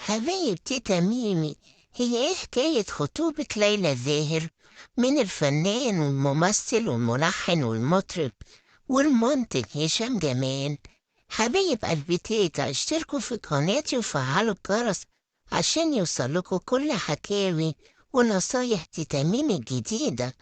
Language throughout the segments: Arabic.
حبيبتي تميمي، هي ايه حكاية خطوبة ليلى زاهر من الفنان والممثل والملحن والمطرب والمنتج هشام جمال؟ حبايب قلبي تيتا، اشتركوا في قناتي وفعلوا الجرس عشان يوصلكوا كل حكاوي ونصايح تميمي الجديدة.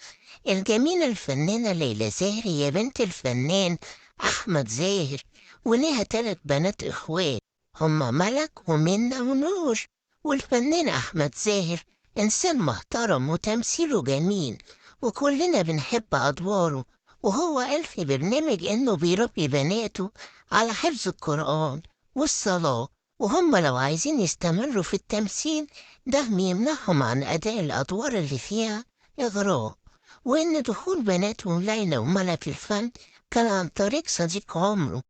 الجميلة الفنانة ليلى زاهر هي بنت الفنان أحمد زاهر، وليها 3 بنات إخوات، هما ملك ومنة ونور. والفنان أحمد زاهر إنسان محترم وتمثيله جميل وكلنا بنحب أدواره، وهو قال في برنامج إنه بيربي بناته على حفظ القرآن والصلاة، وهم لو عايزين يستمروا في التمثيل ده بيمنعهم عن أداء الأدوار اللي فيها إغراء، وإن دخول بناتهم ليلى وملك في الفن كان عن طريق صديق عمره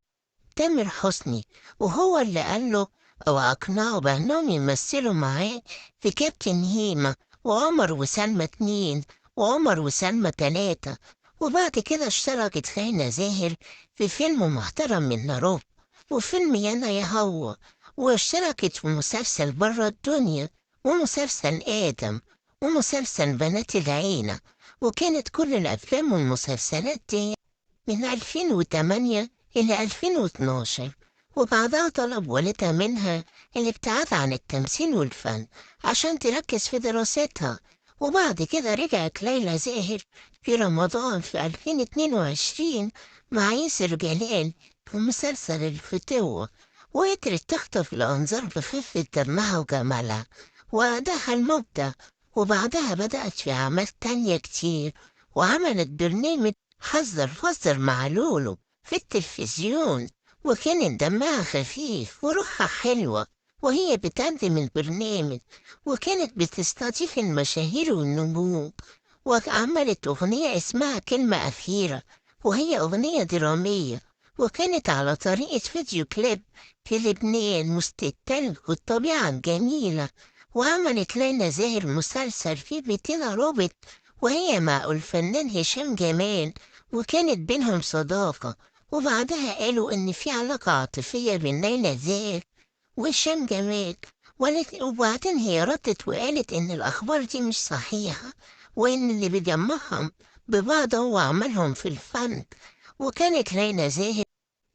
تامر حسني، وهو اللي قال له أو أقنعه بأنهم يمثلوا معاه في كابتن هيما وعمر وسلمى 2 وعمر وسلمى 3. وبعد كده اشتركت ليلى زاهر في فيلم محترم من ناروب وفيلم يانا يا هوا، واشتركت في مسلسل برا الدنيا ومسلسل آدم ومسلسل بنات العيلة. وكانت كل الأفلام والمسلسلات دي من 2008 إلى 2012، وبعدها طلب والدها منها الابتعاد عن التمثيل والفن عشان تركز في دراستها. وبعد كده رجعت ليلى زاهر في رمضان في 2022 مع ياسر جلال في مسلسل الفتوة، وقدرت تخطف الأنظار بخفة دمها وجمالها وأداها المبدع. وبعدها بدأت في أعمال تانية كتير، وعملت برنامج حذر فذر مع لولو في التلفزيون، وكانت دمها خفيف وروحها حلوة وهي بتقدم البرنامج، وكانت بتستضيف المشاهير والنجوم. وعملت أغنية اسمها كلمة أخيرة، وهي أغنية درامية، وكانت على طريقة فيديو كليب في لبنان وسط التلج والطبيعة الجميلة. وعملت ليلى زاهر مسلسل فيه بيتنا روبوت وهي مع الفنان هشام جمال، وكانت بينهم صداقة. وبعدها قالوا إن في علاقة عاطفية بين ليلى زاهر وهشام جمال، وبعدين هي ردت وقالت إن الأخبار دي مش صحيحة، وإن اللي بيجمعهم ببعض هو عملهم في الفن. وكانت ليلى زاهر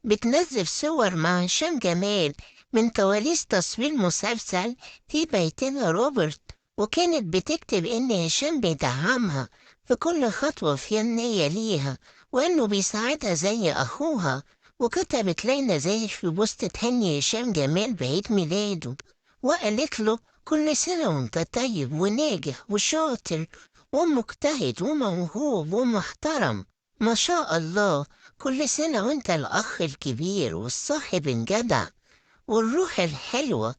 بتنزل صور مع هشام جمال من كواليس تصوير مسلسل في بيتنا روبرت، وكانت بتكتب إن هشام بيدعمها في كل خطوة فنية ليها وإنه بيساعدها زي أخوها. وكتبت ليلى زاهر في بوست تهني هشام جمال بعيد ميلاده، وقالت له كل سنة وانت طيب وناجح وشاطر ومجتهد وموهوب ومحترم، ما شاء الله، كل سنة وانت الأخ الكبير والصاحب الجدع والروح الحلوة.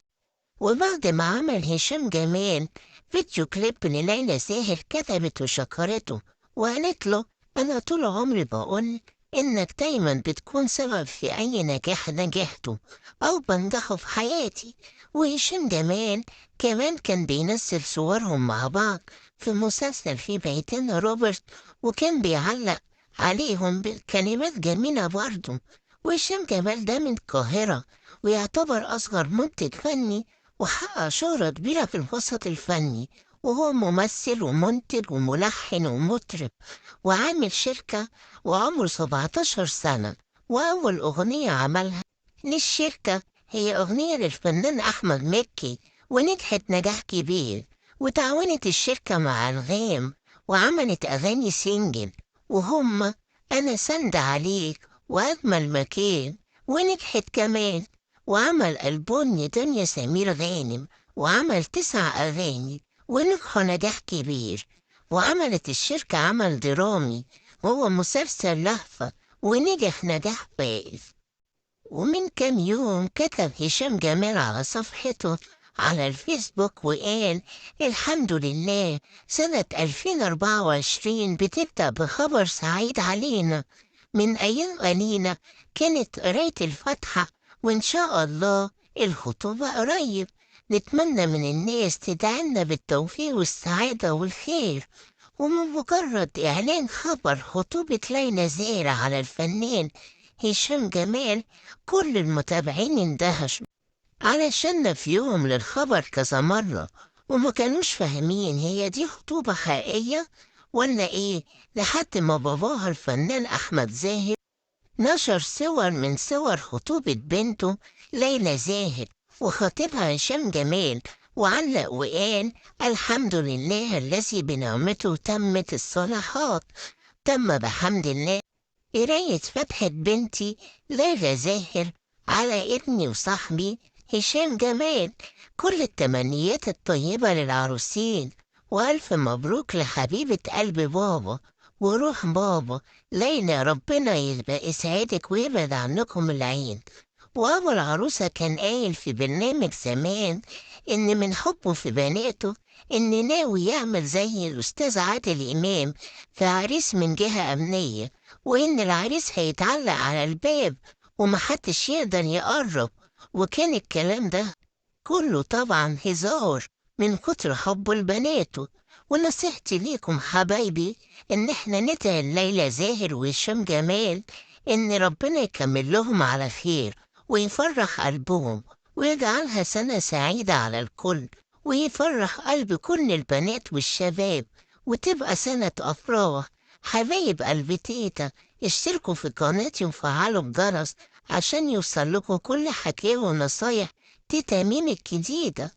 وبعد ما عمل هشام جمال فيديو كليب لليلى زاهر كتبت وشكرته وقالت له أنا طول عمري بقول إنك دايما بتكون سبب في أي نجاح نجحته أو بنجحه في حياتي. وهشام جمال كمان كان بينزل صورهم مع بعض في مسلسل في بيتنا روبرت، وكان بيعلق عليهم بكلمات جميلة برضه. وهشام جمال ده من القاهرة، ويعتبر أصغر منتج فني وحقق شهرة كبيرة في الوسط الفني، وهو ممثل ومنتج وملحن ومطرب وعامل شركة وعمره 17 سنة. وأول أغنية عملها للشركة هي أغنية للفنان أحمد مكي، ونجحت نجاح كبير. وتعاونت الشركة مع أنغام وعملت أغاني سينجل وهم أنا سند عليك وأجمل مكان، ونجحت كمان. وعمل ألبوم دنيا سمير غانم وعمل 9 أغاني ونجحوا نجاح كبير. وعملت الشركة عمل درامي وهو مسلسل لهفة ونجح نجاح بائس. ومن كام يوم كتب هشام جمال على صفحته على الفيسبوك وقال الحمد لله سنة 2024 بتبدأ بخبر سعيد علينا. من أيام قليلة كانت قراية الفاتحة، وإن شاء الله الخطوبة قريب. نتمنى من الناس تدعمنا بالتوفيق والسعادة والخير. ومن مجرد إعلان خبر خطوبة ليلى زاهر على الفنان هشام جمال كل المتابعين اندهشوا علشان نفيهم للخبر كذا مرة، وما كانوش فاهمين هي دي خطوبة حقيقية ولا ايه، لحد ما باباها الفنان أحمد زاهر نشر صور من صور خطوبة بنته ليلى زاهر وخطيبها هشام جمال، وعلق وقال: الحمد لله الذي بنعمته تمت الصالحات. تم بحمد الله قراية فتحة بنتي ليلى زاهر على ابني وصاحبي هشام جمال. كل التمنيات الطيبة للعروسين، وألف مبروك لحبيبة قلب بابا وروح بابا ليلى. ربنا يبقى يسعدك ويبعد عنكم العين. وأبو العروسة كان قايل في برنامج زمان إن من حبه في بناته إن ناوي يعمل زي الأستاذ عادل إمام في عريس من جهة أمنية، وإن العريس هيتعلق على الباب ومحدش يقدر يقرب. وكان الكلام ده كله طبعا هزار من كتر حبه لبناته. ونصيحتي ليكم حبايبي إن احنا ندعي ليلى زاهر وهشام جمال إن ربنا يكمل لهم على خير ويفرح قلبهم ويجعلها سنة سعيدة على الكل، ويفرح قلب كل البنات والشباب، وتبقى سنة أفراح. حبايب قلب تيتا، اشتركوا في قناتي وفعلوا الجرس عشان يوصل لكم كل حكاوي ونصايح تيتا ميم الجديدة.